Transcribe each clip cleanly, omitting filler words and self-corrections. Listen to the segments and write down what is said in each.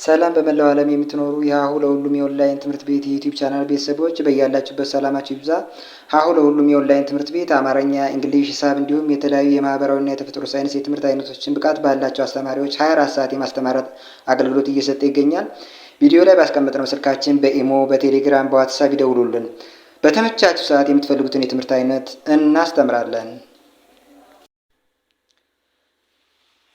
ሰላም በመላው ዓለም የምትኖሩ የሀሁ ለሁሉም የኦንላይን ትምህርት ቤት የዩቲዩብ ቻናል ቤተሰቦች በያላችሁበት ሰላማችሁ ይብዛ። ሀሁ ለሁሉም የኦንላይን ትምህርት ቤት አማርኛ፣ እንግሊዝ፣ ሂሳብ እንዲሁም የተለያዩ የማህበራዊና የተፈጥሮ ሳይንስ የትምህርት አይነቶችን ብቃት ባላቸው አስተማሪዎች 24 ሰዓት የማስተማር አገልግሎት እየሰጠ ይገኛል። ቪዲዮ ላይ ባስቀመጥነው ስልካችን በኢሞ፣ በቴሌግራም፣ በዋትሳፕ ይደውሉልን። በተመቻችሁ ሰዓት የምትፈልጉትን የትምህርት አይነት እናስተምራለን።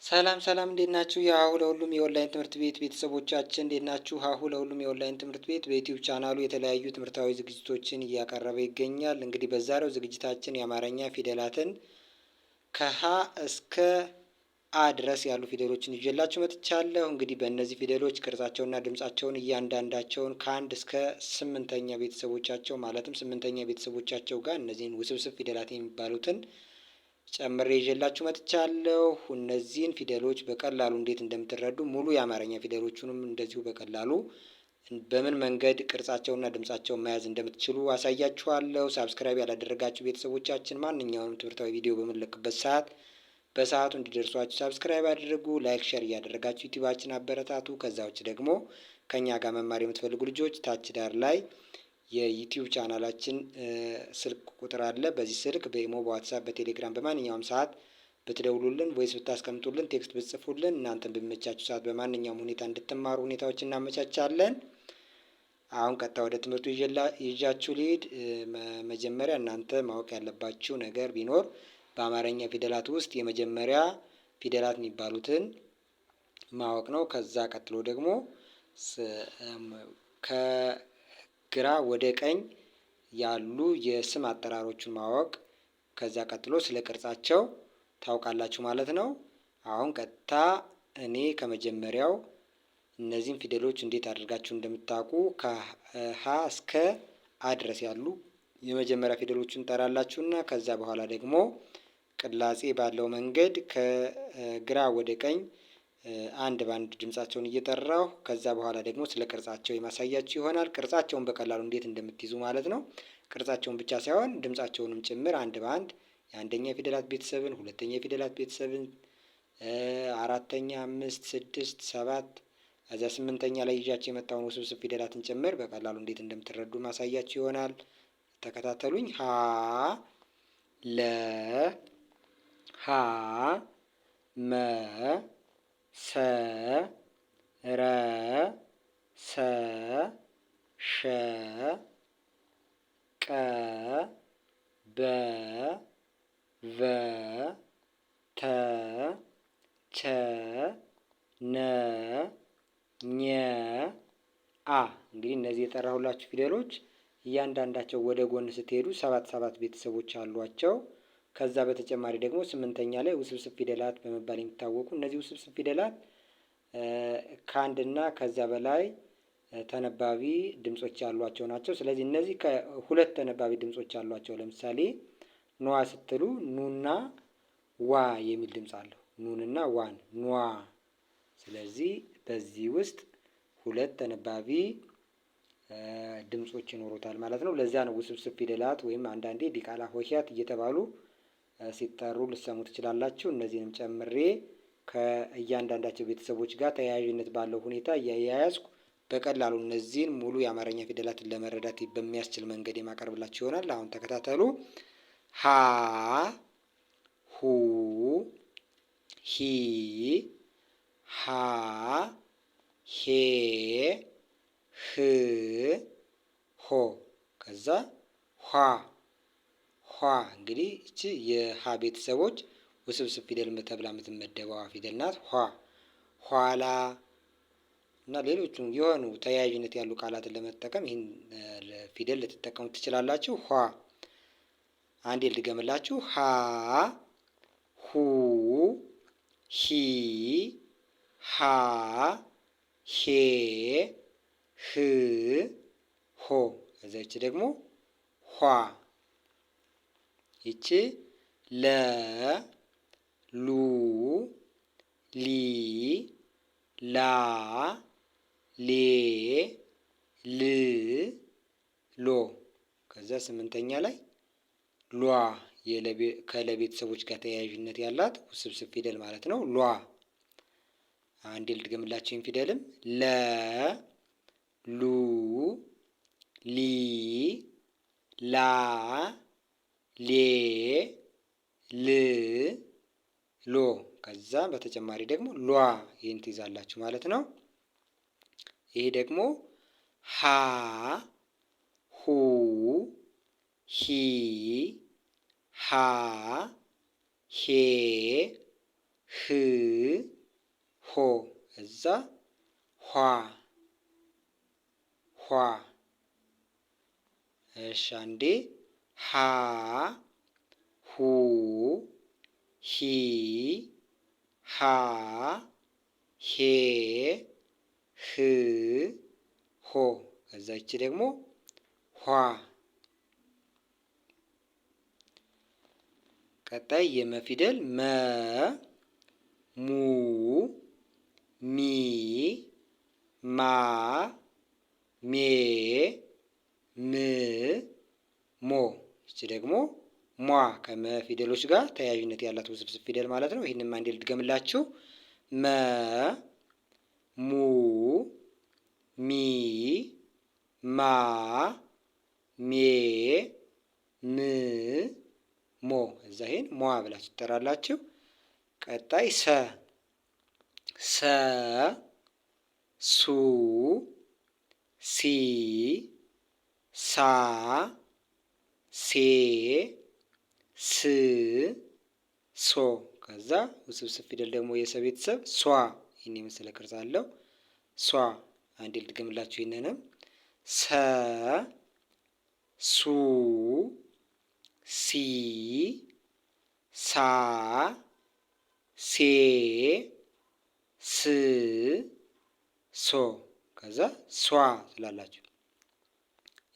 ሰላም እንዴት ናችሁ? የሀሁ ለሁሉም የኦንላይን ትምህርት ቤት ቤተሰቦቻችን እንዴት ናችሁ? ሀሁ ለሁሉም የኦንላይን ትምህርት ቤት በዩቲዩብ ቻናሉ የተለያዩ ትምህርታዊ ዝግጅቶችን እያቀረበ ይገኛል። እንግዲህ በዛሬው ዝግጅታችን የአማርኛ ፊደላትን ከሀ እስከ አ ድረስ ያሉ ፊደሎችን ይዤላችሁ መጥቻለሁ። እንግዲህ በእነዚህ ፊደሎች ቅርጻቸውና ድምጻቸውን እያንዳንዳቸውን ከአንድ እስከ ስምንተኛ ቤተሰቦቻቸው ማለትም ስምንተኛ ቤተሰቦቻቸው ጋር እነዚህን ውስብስብ ፊደላት የሚባሉትን ጨምሬ ይዤላችሁ መጥቻለሁ። እነዚህን ፊደሎች በቀላሉ እንዴት እንደምትረዱ ሙሉ የአማርኛ ፊደሎቹንም እንደዚሁ በቀላሉ በምን መንገድ ቅርጻቸውና ድምጻቸውን መያዝ እንደምትችሉ አሳያችኋለሁ። ሳብስክራይብ ያላደረጋችሁ ቤተሰቦቻችን ማንኛውንም ትምህርታዊ ቪዲዮ በምንለቅበት ሰዓት በሰዓቱ እንዲደርሷችሁ ሳብስክራይብ አድርጉ። ላይክ፣ ሸር እያደረጋችሁ ዩቲዩባችን አበረታቱ። ከዛ ውጭ ደግሞ ከኛ ጋር መማር የምትፈልጉ ልጆች ታች ዳር ላይ የዩቲዩብ ቻናላችን ስልክ ቁጥር አለ። በዚህ ስልክ በኢሞ፣ በዋትሳፕ፣ በቴሌግራም በማንኛውም ሰዓት ብትደውሉልን ወይስ ብታስቀምጡልን ቴክስት ብትጽፉልን እናንተን በሚመቻችሁ ሰዓት በማንኛውም ሁኔታ እንድትማሩ ሁኔታዎች እናመቻቻለን። አሁን ቀጥታ ወደ ትምህርቱ ይዣችሁ ልሂድ። መጀመሪያ እናንተ ማወቅ ያለባችሁ ነገር ቢኖር በአማርኛ ፊደላት ውስጥ የመጀመሪያ ፊደላት የሚባሉትን ማወቅ ነው። ከዛ ቀጥሎ ደግሞ ከግራ ወደ ቀኝ ያሉ የስም አጠራሮችን ማወቅ፣ ከዛ ቀጥሎ ስለ ቅርጻቸው ታውቃላችሁ ማለት ነው። አሁን ቀጥታ እኔ ከመጀመሪያው እነዚህን ፊደሎች እንዴት አድርጋችሁ እንደምታውቁ ከሀ እስከ አ ድረስ ያሉ የመጀመሪያ ፊደሎችን እንጠራላችሁና ከዛ በኋላ ደግሞ ቅላጼ ባለው መንገድ ከግራ ወደ ቀኝ አንድ ባንድ ድምጻቸውን እየጠራሁ ከዛ በኋላ ደግሞ ስለ ቅርጻቸው የማሳያችሁ ይሆናል። ቅርጻቸውን በቀላሉ እንዴት እንደምትይዙ ማለት ነው። ቅርጻቸውን ብቻ ሳይሆን ድምጻቸውንም ጭምር አንድ ባንድ የአንደኛ የፊደላት ቤተሰብን፣ ሁለተኛ የፊደላት ቤተሰብን፣ አራተኛ፣ አምስት፣ ስድስት፣ ሰባት እዚያ ስምንተኛ ላይ ይዣቸው የመጣውን ውስብስብ ፊደላትን ጭምር በቀላሉ እንዴት እንደምትረዱ ማሳያችሁ ይሆናል። ተከታተሉኝ። ሀ ለ ሀ መ ሰ ረ ሰ ሸ ቀ በ ቨ ተ ቸ ነ ኘ አ። እንግዲህ እነዚህ የጠራሁላችሁ ፊደሎች እያንዳንዳቸው ወደ ጎን ስትሄዱ ሰባት ቤተሰቦች አሏቸው። ከዛ በተጨማሪ ደግሞ ስምንተኛ ላይ ውስብስብ ፊደላት በመባል የሚታወቁ እነዚህ ውስብስብ ፊደላት ከአንድና ከዛ በላይ ተነባቢ ድምጾች ያሏቸው ናቸው። ስለዚህ እነዚህ ከሁለት ተነባቢ ድምጾች አሏቸው። ለምሳሌ ኗ ስትሉ ኑና ዋ የሚል ድምጽ አለው። ኑንና ዋን ኗ። ስለዚህ በዚህ ውስጥ ሁለት ተነባቢ ድምጾች ይኖሩታል ማለት ነው። ለዚያ ነው ውስብስብ ፊደላት ወይም አንዳንዴ ዲቃላ ሆሄያት እየተባሉ ሲጠሩ ልትሰሙ ትችላላችሁ። እነዚህንም ጨምሬ ከእያንዳንዳቸው ቤተሰቦች ጋር ተያያዥነት ባለው ሁኔታ እያያያዝኩ በቀላሉ እነዚህን ሙሉ የአማርኛ ፊደላትን ለመረዳት በሚያስችል መንገድ የማቀርብላችሁ ይሆናል። አሁን ተከታተሉ። ሀ ሁ ሂ ሃ ሄ ህ ሆ ከዛ ኋ ኋ። እንግዲህ እቺ የሀ ቤተሰቦች ውስብስብ ፊደል ተብላ የምትመደበዋ ፊደል ናት። ኋ ኋላ እና ሌሎቹም የሆኑ ተያያዥነት ያሉ ቃላትን ለመጠቀም ይህን ፊደል ልትጠቀሙ ትችላላችሁ። ኋ። አንዴ ልድገምላችሁ። ሀ ሁ ሂ ሃ ሄ ህ ሆ። እዚያች ደግሞ ኋ። ይቺ ለ ሉ ሊ ላ ሌ ል ሎ። ከዛ ስምንተኛ ላይ ሏ ከለቤተሰቦች ጋር ተያያዥነት ያላት ውስብስብ ፊደል ማለት ነው። ሏ። አንዴ ልድገምላችሁ። ፊደልም ለ ሉ ሊ ላ ሌ ል ሎ። ከዛ በተጨማሪ ደግሞ ሏ ይህን ትይዛላችሁ ማለት ነው። ይሄ ደግሞ ሀ ሁ ሂ ሃ ሄ ህ ሆ። እዛ ኋ ኋ። እሺ አንዴ ሀ ሁ ሂ ሃ ሄ ህ ሆ። ከዛ ይቺ ደግሞ ኋ። ቀጣይ የመ ፊደል መ ሙ ሚ ማ ሜ ም ሞ። ይቺ ደግሞ ሟ ከመ ፊደሎች ጋር ተያያዥነት ያላት ውስብስብ ፊደል ማለት ነው። ይህንም አንዴ ልድገምላችሁ። መ ሙ ሚ ማ ሜ ም ሞ። እዛ ይሄን ሟ ብላችሁ ትጠራላችሁ። ቀጣይ ሰ ሰ ሱ ሲ ሳ ሴ ስ ሶ። ከዛ ውስብስብ ፊደል ደግሞ የሰ ቤተሰብ ሷ። ይህን የመሰለ ቅርጽ አለው። ሷ። አንዴ ልድገምላችሁ። ይህንንም ሰ ሱ ሲ ሳ ሴ ስ ሶ። ከዛ ሷ ትላላችሁ።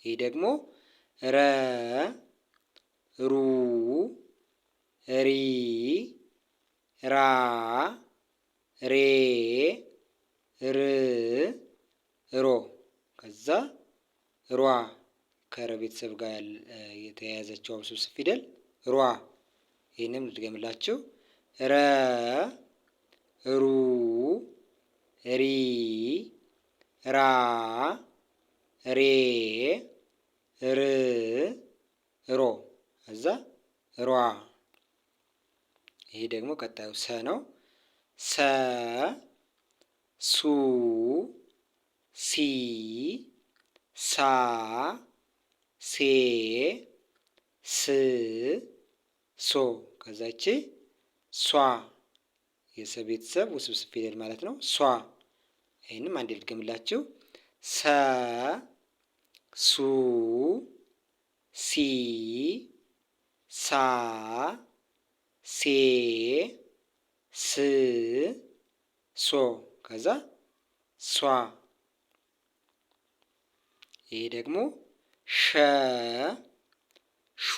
ይህ ደግሞ ረ ሩ ሪ ራ ሬ ር ሮ። ከዛ ሯ ከረ ቤተሰብ ጋር የተያያዘችው ውስብስብ ፊደል ሯ። ይህንም ልድገምላችሁ። ረ ሩ ሪ ራ ሬ ር ሮ። እዛ ሯ። ይሄ ደግሞ ቀጣዩ ሰ ነው። ሰ ሱ ሲ ሳ ሴ ስ ሶ። ከዛች ሷ የሰ ቤተሰብ ውስብስብ ፊደል ማለት ነው። ሷ። ይህንም አንዴ ልድገምላችሁ። ሰ ሱ ሲ ሳ ሴ ስ ሶ። ከዛ ሷ። ይሄ ደግሞ ሸ ሹ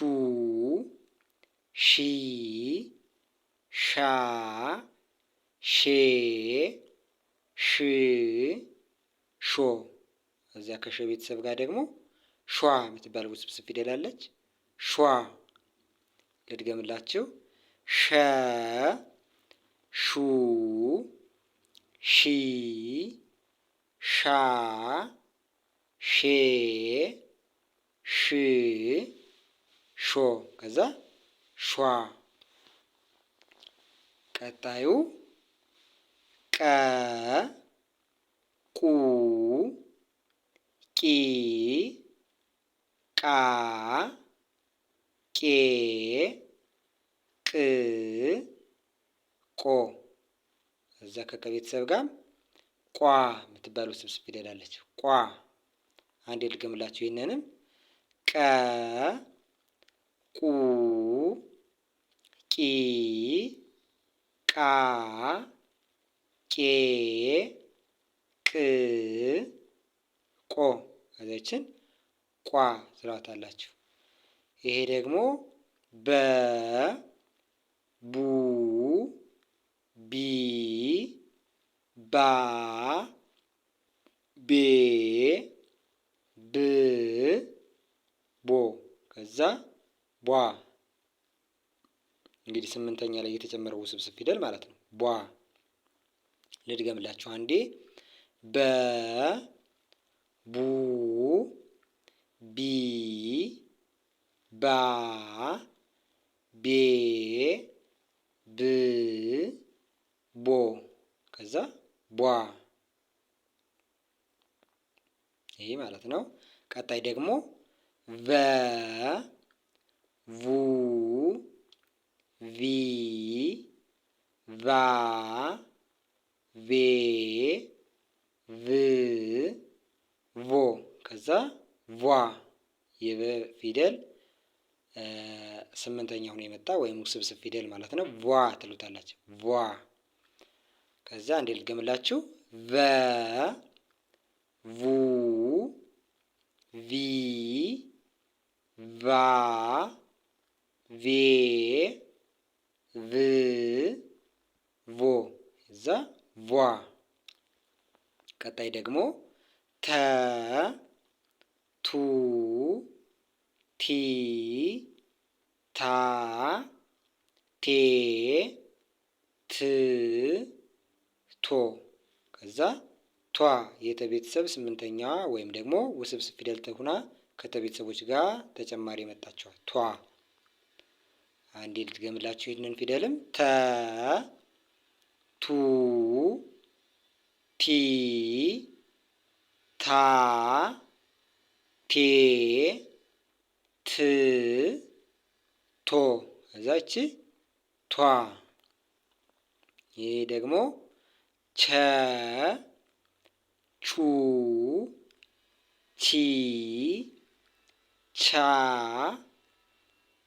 ሺ ሻ ሼ ሽ ሾ። እዚያ ከሸ ቤተሰብ ጋር ደግሞ ሿ የምትባል ውስብስብ ፊደል አለች። ሿ። ልድገምላችሁ። ሸ ሹ ሺ ሻ ሼ ሽ ሾ። ከዛ ሿ። ቀጣዩ ቀ ቁ ቂ ቃ ቄ ቅ ቆ። እዛ ከቀ ቤተሰብ ጋር ቋ የምትባል ውስብስብ ፊደል አለች። ቋ። አንዴ ልገምላችሁ። ይህንንም ቀ ቁ ቂ ቃ ቄ ቅ ቆ። ከዚያችን ቋ ትሏታላችሁ። ይሄ ደግሞ በ ቡ ቢ ባ ቤ ብ ቦ። ከዛ ቧ። እንግዲህ ስምንተኛ ላይ የተጨመረው ውስብስብ ፊደል ማለት ነው። ቧ። ልድገምላችሁ አንዴ። በ ቡ ቢ ባ ቤ ብ ቦ ከዛ ቧ ይሄ ማለት ነው። ቀጣይ ደግሞ ቨ ቡ ቪ ቫ ቬ ቭ ቮ ከዛ ቫ የበ ፊደል ስምንተኛ ሆኖ የመጣ ወይም ውስብስብ ፊደል ማለት ነው። ቫ ትሉታላችሁ። ቫ ከዛ እንዴ ልገምላችሁ። ቨ ቡ ቪ ቫ ቬ ቭ ቮ እዛ ቫ። ቀጣይ ደግሞ ተ ቱ ቲ ታ ቴ ት ቶ ከዛ ቷ የተቤተሰብ ስምንተኛዋ ወይም ደግሞ ውስብስብ ፊደል ሆና ከተቤተሰቦች ጋር ተጨማሪ የመጣችዋል ቷ። አንዴ ልድገምላችሁ ይህንን ፊደልም ተ ቱ ቲ ታ ቴ ት ቶ ከዛ እቺ ቷ። ይሄ ደግሞ ቸ ቹ ቺ ቻ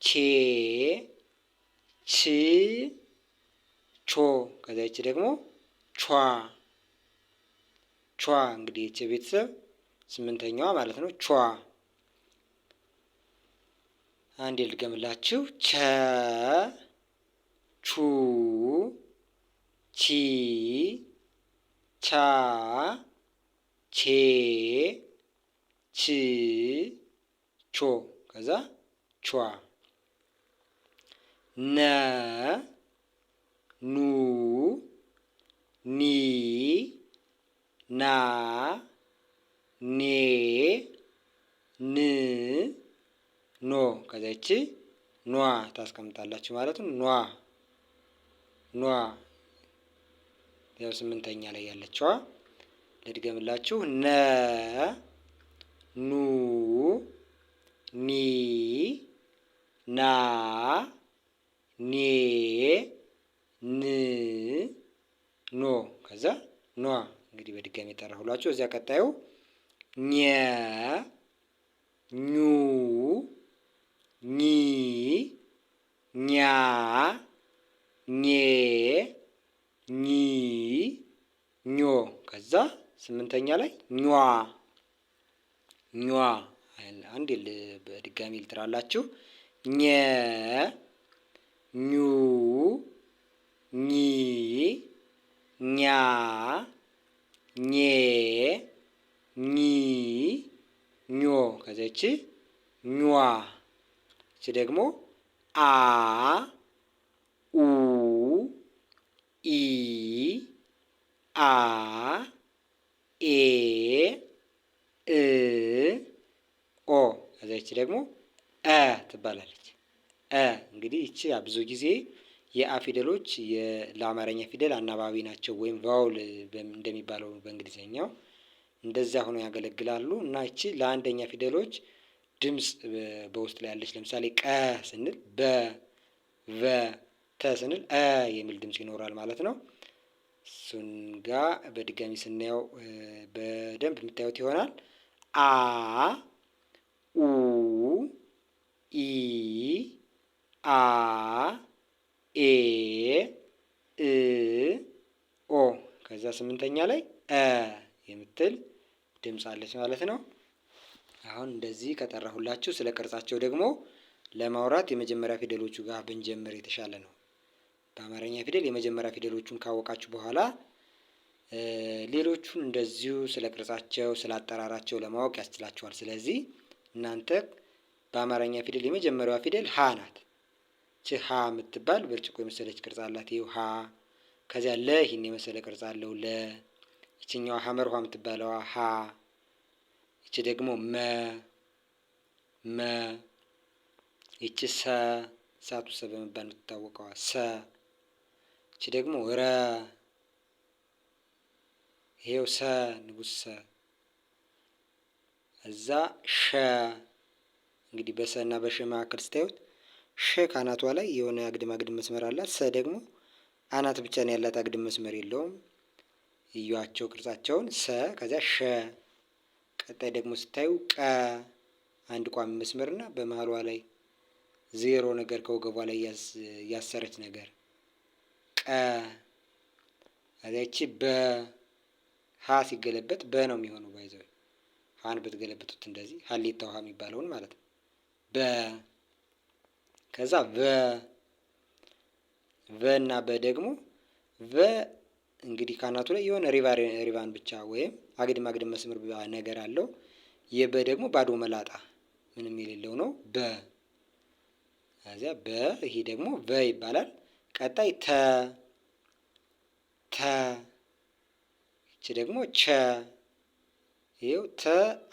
ቼ ች ቾ ከዛ ይቺ ደግሞ ቿ ቿ። እንግዲህ ይቺ ቤተሰብ ስምንተኛዋ ማለት ነው። ቿ። አንዴ ልገምላችሁ። ቸ ቹ ቺ ቻ ቼ ች ቾ ከዛ ቿ። ነ ኑ ኒ ና ኔ ን ኖ ከዛ ይቺ ኗ ታስቀምጣላችሁ ማለት ነው። ኗ ኗ ያው ስምንተኛ ላይ ያለችዋ። ልድገምላችሁ። ነ ኑ ኒ ና ኔ ን ኖ ከዛ ኗ። እንግዲህ በድጋሚ የጠራሁላችሁ። እዚያ ቀጣዩ ኘ ኙ ኚ ኛ ኜ ኚ ኞ ከዛ ስምንተኛ ላይ ኟ ኟ። አንዴ በድጋሚ ልጥራላችሁ። ኘ ኙ ኚ ኛ ኜ ኚ ኞ ከዛ ይቺ ኟ። ይቺ ደግሞ አ ኡ ኢ አ ኤ እ ኦ ከዛ ይቺ ደግሞ እ ትባላለች። እንግዲህ ይቺ ብዙ ጊዜ የአ ፊደሎች ለአማርኛ ፊደል አናባቢ ናቸው ወይም ቫውል እንደሚባለው በእንግሊዘኛው እንደዛ ሆነው ያገለግላሉ። እና ይቺ ለአንደኛ ፊደሎች ድምፅ በውስጥ ላይ ያለች። ለምሳሌ ቀ ስንል በ ቨ ተ ስንል የሚል ድምፅ ይኖራል ማለት ነው። እሱን ጋር በድጋሚ ስናየው በደንብ የምታዩት ይሆናል። አ ኡ ኢ አ ኤ እ ኦ ከዛ ስምንተኛ ላይ የምትል ድምፅ አለች ማለት ነው። አሁን እንደዚህ ከጠራሁላችሁ ስለ ቅርጻቸው ደግሞ ለማውራት የመጀመሪያ ፊደሎቹ ጋር ብንጀምር የተሻለ ነው። በአማርኛ ፊደል የመጀመሪያ ፊደሎቹን ካወቃችሁ በኋላ ሌሎቹን እንደዚሁ ስለ ቅርጻቸው ስለ አጠራራቸው ለማወቅ ያስችላችኋል። ስለዚህ እናንተ በአማርኛ ፊደል የመጀመሪያዋ ፊደል ሀ ናት። ሀ የምትባል ብርጭቆ የመሰለች ቅርጽ አላት። ይኸው ሀ ከዚያ ለ ይህን የመሰለ ቅርጽ አለው ለ። ይችኛዋ ሐመር ውሃ የምትባለዋ ሀ። ይቺ ደግሞ መ። ይቺ ሰ እሳቱ ሰ በመባል የምትታወቀዋ ሰ። ይቺ ደግሞ ረ። ይሄው ሰ ንጉስ ሰ። እዛ ሸ። እንግዲህ በሰ እና በሸ መካከል ስታዩት ሸ ካናቷ ላይ የሆነ አግድም አግድም መስመር አላት። ሰ ደግሞ አናት ብቻ ነው ያላት፣ አግድም መስመር የለውም። እዩዋቸው ቅርጻቸውን። ሰ ከዚያ ሸ። ቀጣይ ደግሞ ስታዩ ቀ አንድ ቋሚ መስመርና በመሀሏ ላይ ዜሮ ነገር ከወገቧ ላይ ያሰረች ነገር ቀ። ከዚያች በ ሀ ሲገለበጥ በ ነው የሚሆነው። ባይዘው ሀን ብትገለበጡት እንደዚህ ሀሌታ ውሃ የሚባለውን ማለት ነው። በ ከዛ ቨ እና በ ደግሞ ቨ እንግዲህ ካናቱ ላይ የሆነ ሪቫን ብቻ ወይም አግድም አግድም መስመር ነገር አለው። የበ ደግሞ ባዶ መላጣ ምንም የሌለው ነው። በ ከዚያ በ ይሄ ደግሞ ቨ ይባላል። ቀጣይ ተ። ይቺ ደግሞ ቸ። ይኸው ተ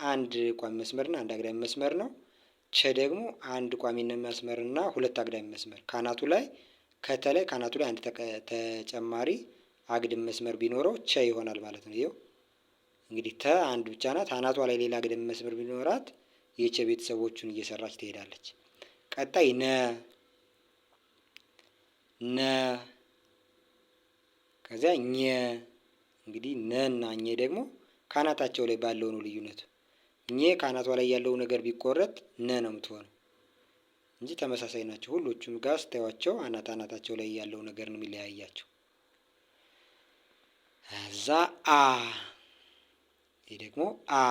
አንድ ቋሚ መስመርና አንድ አግዳሚ መስመር ነው። ቸ ደግሞ አንድ ቋሚ መስመርና ሁለት አግዳሚ መስመር ካናቱ ላይ ከተላይ ካናቱ ላይ አንድ ተጨማሪ አግድም መስመር ቢኖረው ቸ ይሆናል ማለት ነው። ይኸው እንግዲህ ተ አንድ ብቻ ናት። አናቷ ላይ ሌላ አግድም መስመር ቢኖራት የቸ ቤተሰቦቹን እየሰራች ትሄዳለች። ቀጣይ ነ። ከዚያ ኘ። እንግዲህ ነ እና ኘ ደግሞ ካናታቸው ላይ ባለው ነው ልዩነቱ። ኘ ካናቷ ላይ ያለው ነገር ቢቆረጥ ነ ነው የምትሆነው እንጂ ተመሳሳይ ናቸው። ሁሎቹም ጋር ስታዩዋቸው አናታቸው ላይ ያለው ነገር ነው የሚለያያቸው። እዛ አ። ይህ ደግሞ አ።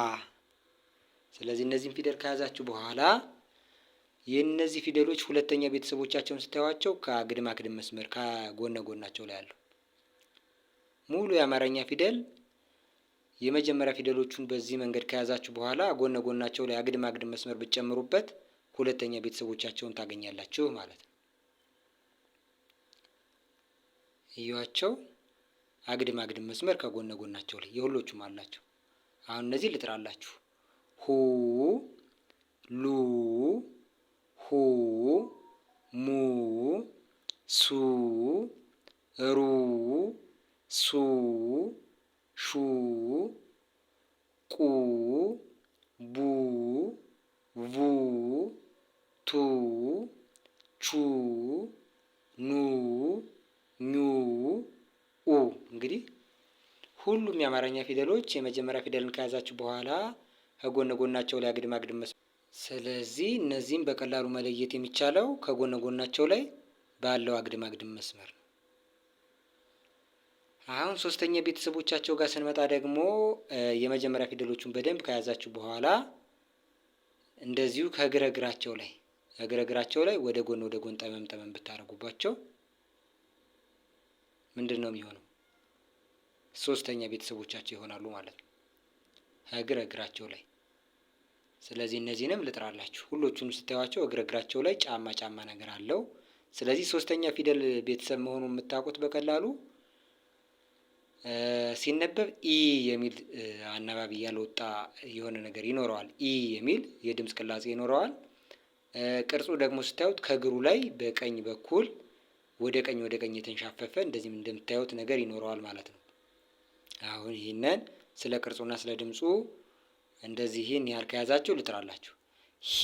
ስለዚህ እነዚህን ፊደል ከያዛችሁ በኋላ የእነዚህ ፊደሎች ሁለተኛ ቤተሰቦቻቸውን ስታዩዋቸው ከአግድም አግድም መስመር ከጎነ ጎናቸው ላይ አለው። ሙሉ የአማርኛ ፊደል የመጀመሪያ ፊደሎቹን በዚህ መንገድ ከያዛችሁ በኋላ ጎነ ጎናቸው ላይ አግድም አግድም መስመር ብትጨምሩበት ሁለተኛ ቤተሰቦቻቸውን ታገኛላችሁ ማለት ነው። እዩዋቸው። አግድም አግድም መስመር ከጎነ ጎናቸው ላይ የሁሎቹም አላቸው። አሁን እነዚህ ልጥራላችሁ። ሁ፣ ሉ፣ ሁ፣ ሙ፣ ሱ፣ ሩ፣ ሱ፣ ሹ፣ ቁ፣ ቡ፣ ቡ፣ ቱ፣ ቹ፣ ኑ፣ ኙ፣ ኡ። እንግዲህ ሁሉም የአማርኛ ፊደሎች የመጀመሪያ ፊደልን ከያዛችሁ በኋላ ከጎነ ጎናቸው ላይ አግድም አግድም መስመር። ስለዚህ እነዚህም በቀላሉ መለየት የሚቻለው ከጎነ ጎናቸው ላይ ባለው አግድም አግድም መስመር ነው። አሁን ሶስተኛ ቤተሰቦቻቸው ጋር ስንመጣ ደግሞ የመጀመሪያ ፊደሎቹን በደንብ ከያዛችሁ በኋላ እንደዚሁ ከእግረ እግራቸው ላይ ወደ ጎን ጠመም ጠመም ብታደርጉባቸው ምንድን ነው የሚሆነው? ሶስተኛ ቤተሰቦቻቸው ይሆናሉ ማለት ነው ከእግረ እግራቸው ላይ። ስለዚህ እነዚህንም ልጥራላችሁ። ሁሎቹንም ስታዩዋቸው እግረ እግራቸው ላይ ጫማ ነገር አለው። ስለዚህ ሶስተኛ ፊደል ቤተሰብ መሆኑን የምታውቁት በቀላሉ ሲነበብ ኢ የሚል አናባቢ ያልወጣ የሆነ ነገር ይኖረዋል። ኢ የሚል የድምፅ ቅላጼ ይኖረዋል። ቅርጹ ደግሞ ስታዩት ከእግሩ ላይ በቀኝ በኩል ወደ ቀኝ የተንሻፈፈ እንደዚህም እንደምታዩት ነገር ይኖረዋል ማለት ነው። አሁን ይህንን ስለ ቅርጹና ስለ ድምፁ እንደዚህ ይህን ያህል ከያዛችሁ ልጥራላችሁ። ሂ፣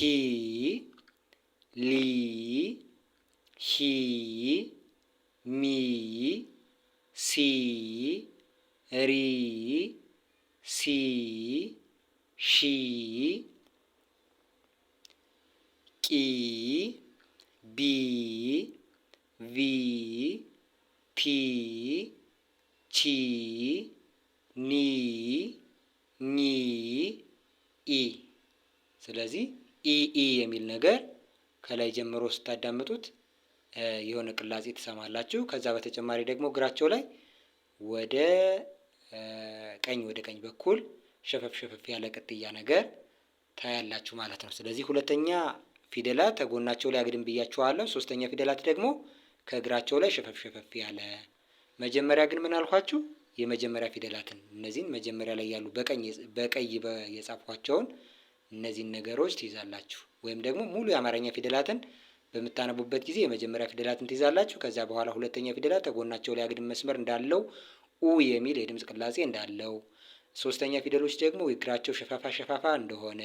ሊ፣ ሂ፣ ሚ፣ ሲ፣ ሪ፣ ሲ፣ ሺ፣ ቂ፣ ቢ፣ ቪ፣ ቲ፣ ቺ፣ ኒ፣ ኚ፣ ኢ። ስለዚህ ኢ የሚል ነገር ከላይ ጀምሮ ስታዳምጡት የሆነ ቅላጼ ትሰማላችሁ። ከዛ በተጨማሪ ደግሞ እግራቸው ላይ ወደ ቀኝ በኩል ሸፈፍ ያለ ቅጥያ ነገር ታያላችሁ ማለት ነው። ስለዚህ ሁለተኛ ፊደላት ከጎናቸው ላይ አግድም ብያችኋለሁ። ሶስተኛ ፊደላት ደግሞ ከእግራቸው ላይ ሸፈፍ ያለ መጀመሪያ ግን ምን አልኳችሁ? የመጀመሪያ ፊደላትን እነዚህን መጀመሪያ ላይ ያሉ በቀይ የጻፍኳቸውን እነዚህን ነገሮች ትይዛላችሁ። ወይም ደግሞ ሙሉ የአማርኛ ፊደላትን በምታነቡበት ጊዜ የመጀመሪያ ፊደላትን ትይዛላችሁ። ከዚያ በኋላ ሁለተኛ ፊደላት ከጎናቸው ላይ አግድም መስመር እንዳለው ኡ የሚል የድምፅ ቅላጼ እንዳለው፣ ሶስተኛ ፊደሎች ደግሞ እግራቸው ሸፋፋ እንደሆነ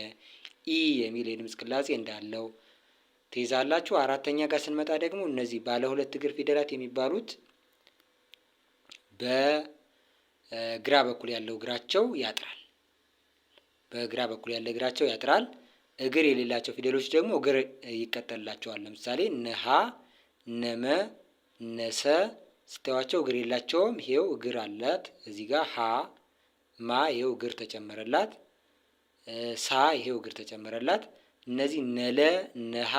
ኢ የሚል የድምፅ ቅላጼ እንዳለው ትይዛላችሁ። አራተኛ ጋር ስንመጣ ደግሞ እነዚህ ባለ ሁለት እግር ፊደላት የሚባሉት በግራ በኩል ያለው እግራቸው ያጥራል። በግራ በኩል ያለ እግራቸው ያጥራል። እግር የሌላቸው ፊደሎች ደግሞ እግር ይቀጠልላቸዋል። ለምሳሌ ነሃ፣ ነመ፣ ነሰ ስታዩዋቸው እግር የላቸውም። ይሄው እግር አላት። እዚህ ጋር ሀ ማ ይሄው እግር ተጨመረላት። ሳ ይሄው እግር ተጨመረላት። እነዚህ ነለ፣ ነሃ፣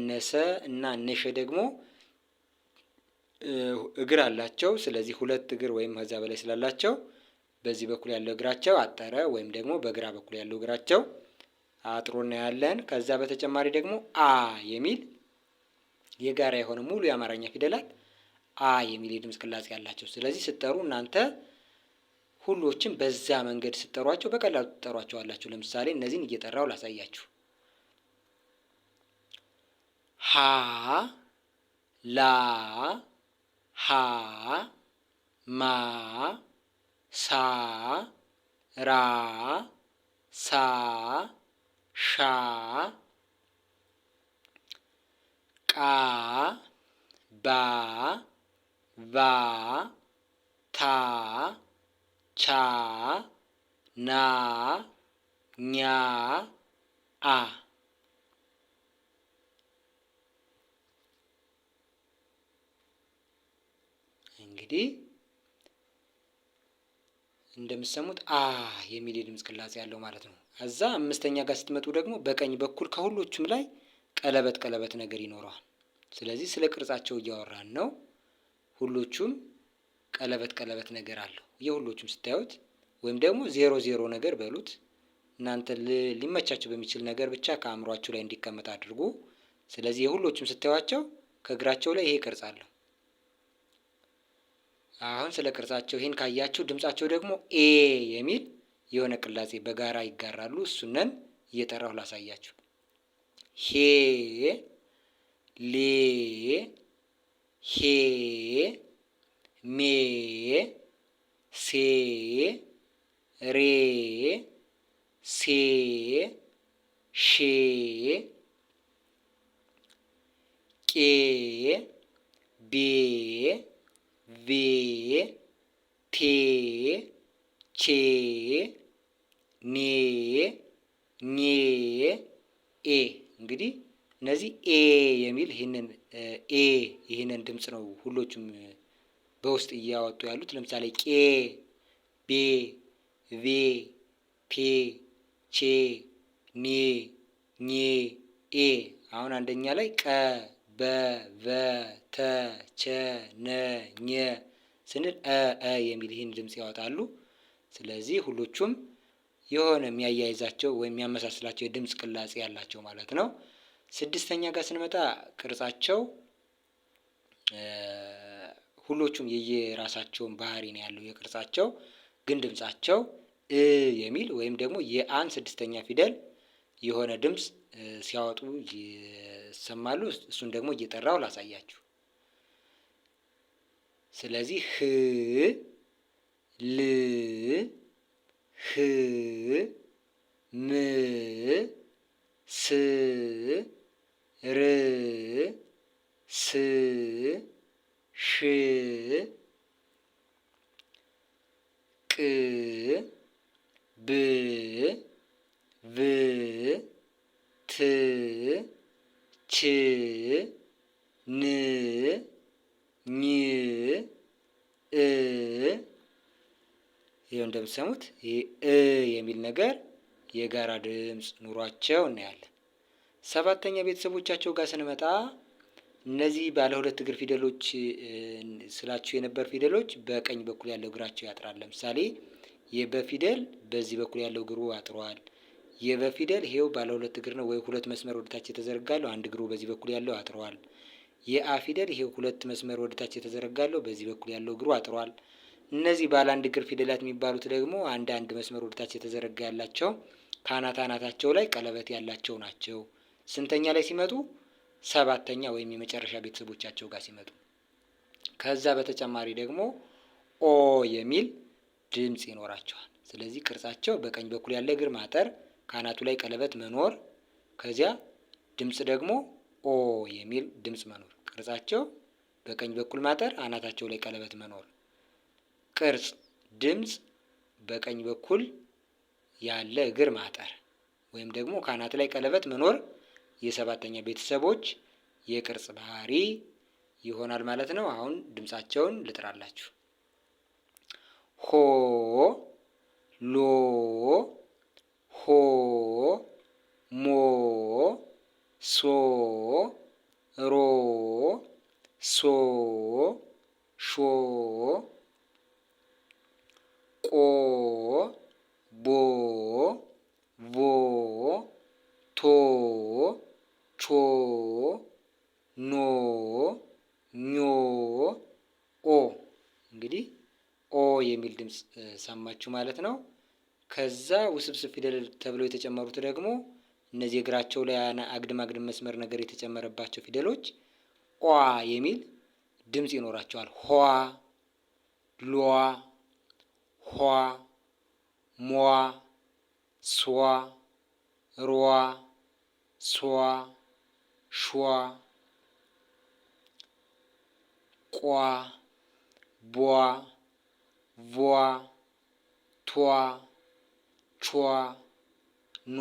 ነሰ እና ነሸ ደግሞ እግር አላቸው። ስለዚህ ሁለት እግር ወይም ከዛ በላይ ስላላቸው በዚህ በኩል ያለው እግራቸው አጠረ ወይም ደግሞ በግራ በኩል ያለው እግራቸው አጥሮ እናያለን። ከዛ በተጨማሪ ደግሞ አ የሚል የጋራ የሆነ ሙሉ የአማርኛ ፊደላት አ የሚል የድምፅ ቅላጼ ያላቸው። ስለዚህ ስትጠሩ እናንተ ሁሎችም በዛ መንገድ ስትጠሯቸው በቀላሉ ትጠሯቸዋላችሁ። ለምሳሌ እነዚህን እየጠራው ላሳያችሁ። ሀ ላ ሀ ማ ሳ ራ ሳ ሻ ቃ ባ ቫ ታ ቻ ና ኛ አ። እንግዲህ እንደምትሰሙት አ የሚል የድምፅ ቅላጼ ያለው ማለት ነው። ከዛ አምስተኛ ጋር ስትመጡ ደግሞ በቀኝ በኩል ከሁሎቹም ላይ ቀለበት ነገር ይኖረዋል። ስለዚህ ስለ ቅርጻቸው እያወራን ነው። ሁሎቹም ቀለበት ነገር አለው። የሁሎቹም ስታዩት ወይም ደግሞ 00 ነገር በሉት እናንተ ሊመቻቸው በሚችል ነገር ብቻ ከአእምሯችሁ ላይ እንዲቀመጥ አድርጉ። ስለዚህ የሁሎቹም ስታዩቸው ከእግራቸው ላይ ይሄ ቅርጽ አለው። አሁን ስለ ቅርጻቸው ይሄን ካያችሁ ድምጻቸው ደግሞ ኤ የሚል የሆነ ቅላጼ በጋራ ይጋራሉ። እሱነን እየጠራሁ ላሳያችሁ። ሄ ሌ ሄ ሜ ሴ ሬ ሴ ሼ ቄ ቤ ቬ ቴ ቼ ኔ ኜ ኤ። እንግዲህ እነዚህ ኤ የሚል ይህንን ድምፅ ነው ሁሎቹም በውስጥ እያወጡ ያሉት። ለምሳሌ ቄ ቤ ቬ ፔ ቼ ኔ ኜ ኤ። አሁን አንደኛ ላይ ቀ በ ቨ ተ ቸ ነ ኘ ስንል የሚል ይህን ድምፅ ያወጣሉ። ስለዚህ ሁሎቹም የሆነ የሚያያይዛቸው ወይም የሚያመሳስላቸው የድምፅ ቅላጼ ያላቸው ማለት ነው። ስድስተኛ ጋር ስንመጣ ቅርጻቸው ሁሎቹም የየራሳቸውን ባህሪ ነው ያለው የቅርጻቸው፣ ግን ድምጻቸው የሚል ወይም ደግሞ የአን ስድስተኛ ፊደል የሆነ ድምፅ ሲያወጡ ይሰማሉ። እሱን ደግሞ እየጠራው ላሳያችሁ። ስለዚህ ህ ል ህ ም ስ ር ስ ሽ ቅ ብ ቭ ት ች ን ኝ እ። ይኸው እንደምትሰሙት ይህ የሚል ነገር የጋራ ድምፅ ኑሯቸው እናያለን። ሰባተኛ ቤተሰቦቻቸው ጋር ስንመጣ እነዚህ ባለ ሁለት እግር ፊደሎች ስላችሁ የነበር ፊደሎች በቀኝ በኩል ያለው እግራቸው ያጥራል። ለምሳሌ የበ ፊደል በዚህ በኩል ያለው እግሩ አጥሯል። የበ ፊደል ይሄው ባለ ሁለት እግር ነው፣ ወይ ሁለት መስመር ወደታች የተዘረጋለው አንድ እግሩ በዚህ በኩል ያለው አጥሯል። የአ ፊደል ይሄ ሁለት መስመር ወደታች የተዘረጋለው በዚህ በኩል ያለው እግሩ አጥሯል። እነዚህ ባለ አንድ እግር ፊደላት የሚባሉት ደግሞ አንድ መስመር ወደታች የተዘረጋ ያላቸው ከአናታቸው ላይ ቀለበት ያላቸው ናቸው። ስንተኛ ላይ ሲመጡ? ሰባተኛ ወይም የመጨረሻ ቤተሰቦቻቸው ጋር ሲመጡ። ከዛ በተጨማሪ ደግሞ ኦ የሚል ድምፅ ይኖራቸዋል። ስለዚህ ቅርጻቸው በቀኝ በኩል ያለ እግር ማጠር፣ ከአናቱ ላይ ቀለበት መኖር፣ ከዚያ ድምፅ ደግሞ ኦ የሚል ድምፅ መኖር። ቅርጻቸው በቀኝ በኩል ማጠር፣ አናታቸው ላይ ቀለበት መኖር። ቅርጽ፣ ድምፅ፣ በቀኝ በኩል ያለ እግር ማጠር ወይም ደግሞ ከአናት ላይ ቀለበት መኖር የሰባተኛ ቤተሰቦች የቅርጽ ባህሪ ይሆናል ማለት ነው። አሁን ድምፃቸውን ልጥራላችሁ። ሆ፣ ሎ፣ ሆ፣ ሞ፣ ሶ፣ ሮ፣ ሶ፣ ሾ፣ ቆ፣ ቦ፣ ቮ፣ ቶ፣ ቾ፣ ኖ፣ ኞ፣ ኦ። እንግዲህ ኦ የሚል ድምፅ ሰማችሁ ማለት ነው። ከዛ ውስብስብ ፊደል ተብለው የተጨመሩት ደግሞ እነዚህ እግራቸው ላይ አግድም መስመር ነገር የተጨመረባቸው ፊደሎች ኦ የሚል ድምፅ ይኖራቸዋል። ኋ፣ ሏ፣ ኋ፣ ሟ፣ ሷ፣ ሯ፣ ሷ፣ ሿ፣ ቋ፣ ቧ፣ ቧ፣ ቷ፣ ቿ፣ ኗ፣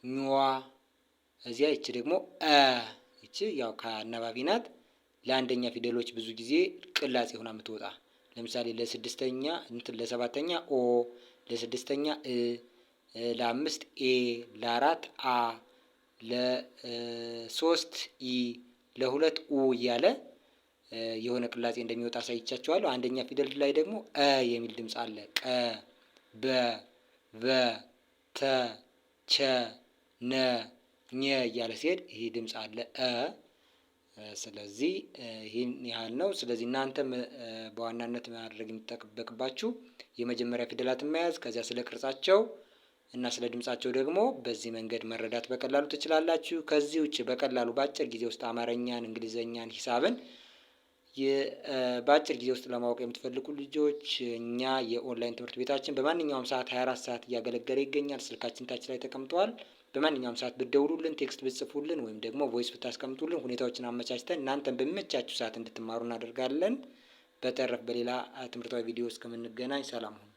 ኟ። እዚያ ይቺ ደግሞ ይቺ ያው ከአናባቢ ናት። ለአንደኛ ፊደሎች ብዙ ጊዜ ቅላጼ ሆና የምትወጣ ለምሳሌ ለሰባተኛ ኦ፣ ለስድስተኛ ለአምስት ኤ፣ ለአራት አ፣ ለሶስት ኢ፣ ለሁለት ኡ እያለ የሆነ ቅላጼ እንደሚወጣ አሳይቻቸዋለሁ። አንደኛ ፊደል ላይ ደግሞ የሚል ድምፅ አለ። ቀ፣ በ፣ ቨ፣ ተ፣ ቸ፣ ነ፣ ኘ እያለ ሲሄድ ይህ ድምፅ አለ ስለዚህ ይህን ያህል ነው። ስለዚህ እናንተም በዋናነት ማድረግ የሚጠበቅባችሁ የመጀመሪያ ፊደላትን መያዝ፣ ከዚያ ስለ ቅርጻቸው እና ስለ ድምጻቸው ደግሞ በዚህ መንገድ መረዳት በቀላሉ ትችላላችሁ። ከዚህ ውጭ በቀላሉ በአጭር ጊዜ ውስጥ አማርኛን፣ እንግሊዘኛን፣ ሂሳብን በአጭር ጊዜ ውስጥ ለማወቅ የምትፈልጉ ልጆች እኛ የኦንላይን ትምህርት ቤታችን በማንኛውም ሰዓት 24 ሰዓት እያገለገለ ይገኛል። ስልካችን ታች ላይ ተቀምጠዋል። በማንኛውም ሰዓት ብትደውሉልን፣ ቴክስት ብትጽፉልን ወይም ደግሞ ቮይስ ብታስቀምጡልን ሁኔታዎችን አመቻችተን እናንተን በሚመቻችሁ ሰዓት እንድትማሩ እናደርጋለን። በተረፈ በሌላ ትምህርታዊ ቪዲዮ እስከምንገናኝ ሰላም ሁኑ።